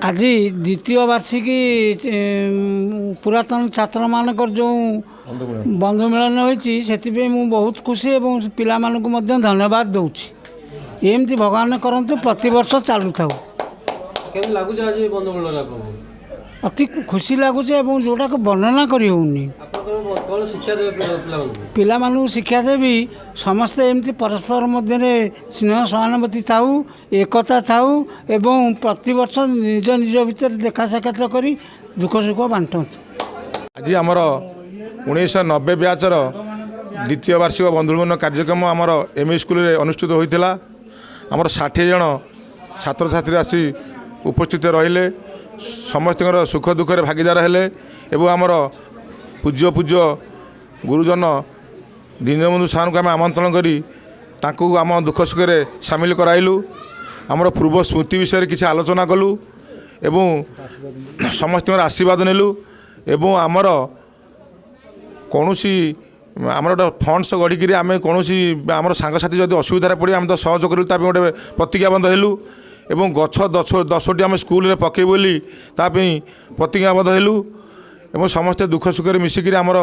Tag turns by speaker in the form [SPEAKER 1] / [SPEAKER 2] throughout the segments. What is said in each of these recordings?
[SPEAKER 1] आज द्वितीय वार्षिकी पुरातन छात्र मानकर जो बंधु मिलन होती बहुत खुशी और पिला धन्यवाद दूसरी एमती भगवान करंतु प्रति वर्ष चलू था अति खुशी लगुच जोटा को वर्णना कर पिला शिक्षा देवी समस्ते एमती परस्पर मध्य स्नेह सहानुभूति थाऊ एकता थाऊ एवं प्रति वर्ष निज निज भितर देखा साक्षात कर दुख सुख बांटू।
[SPEAKER 2] आज आमर 1990 ब्याचर द्वितीय वार्षिक बंधुमिलन कार्यक्रम आमर एमई स्कूल अनुष्ठित होता आमर 60 जन छात्र छात्री आसी उपस्थित रहिले समस्त सुख दुखे भागीदार हेले एवं आमर पूज्य पूज्य गुरुजन दीनबंधु साहू को आम आमंत्रण करी आम दुख सुखे सामिल कराइलु आमर पूर्व स्मृति विषय किसी आलोचना कलु एवं समस्त आशीर्वाद नेलु एवं आमर कौन आमर गोटे फंड्स गढ़ी आम कौन आमर सांगसाथी जब असुविधा पड़े आम तो सहयोग करूँ गोटे प्रतिज्ञाबद्ध हेलु एवं गछ 10टी आम स्कूल पकई बोली प्रतिज्ञाबद्ध हेलु एवं समस्ते दुख सुखे मिसिक आमर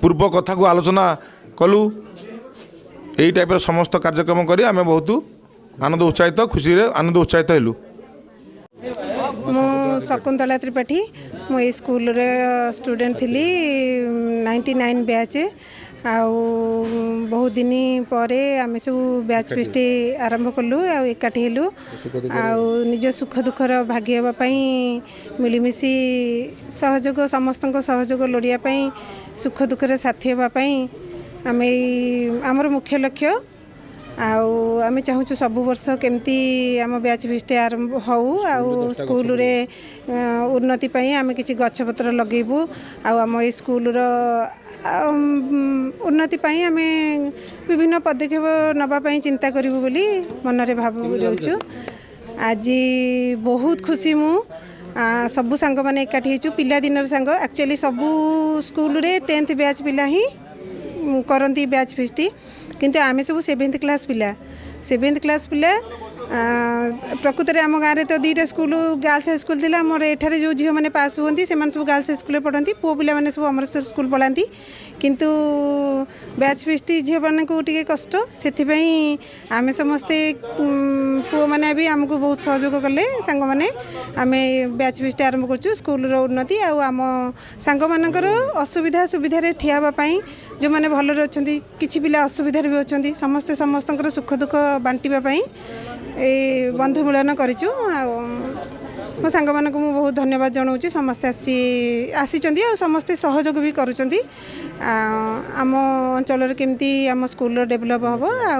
[SPEAKER 2] पूर्व कथा को आलोचना कलु यही टाइप समस्त कार्यक्रम करी आम बहुत आनंद उत्साहित खुशी आनंद उत्साहित हेलु।
[SPEAKER 3] मु शकुंतला त्रिपाठी मु स्कूल रे स्टूडेंट थी 99 बैच आउ बहुत दिन पर आम सब बैच फेस्ट आरंभ कलु एकाठी हेलु आउ निज सुख दुखर भागी होगापाई मिलमिशि सहयोग समस्त सहयोग लोड़ापी सुख दुखर साथी होगापाई आम आमर मुख्य लक्ष्य आम चाहूँ सब वर्ष केमती आम बैच फेस्ट आरंभ हो स्कूल रे उन्नति आम किसी गछपत्र लगेबू आम स्कूल उन्नति आम विभिन्न पदक्षेप नवापाई चिंता करूँ बोली मन रे भाव रोचु। आज बहुत खुशी मु सबू सांग मैंने एकाठी हो पिला दिन सांग एक्चुअली सबू स्कूल रे 10th बैच पिला ही करती बैच फेस्ट किंतु आम सब 7th क्लास पिला 7th क्लास पिला प्रकृत में आम गाँव में तो 2टा स्कूल गर्ल्स हाई स्कूल थी मोर एठारे जो झील मैंने पास हुई से सब गर्ल्स हाई स्कूल पढ़ती पुओ पिला मैंने सब अमरेश्वर स्कूल पढ़ाती किंतु बैच फेस्ट झील मान को टे कष्ट से आम समस्ते पुओ मैंने भी आमको बहुत सहयोग कले सांग मैंने आम बैच फेस्ट आरंभ कर स्कूल उन्नति आम सांग मानकर असुविधा सुविधा ठिया होगापाई जो मैंने भलरे अच्छा किसी पिला असुविधा भी अच्छा समस्ते समस्त सुख दुख बांटापी ए बंधु मिलन करूँ मो सांग मानक मु बहुत धन्यवाद जनाऊँ समस्ते आसी समस्ते सहयोग भी करुँच आम अंचल केमती आम स्कूल डेभलप हम आ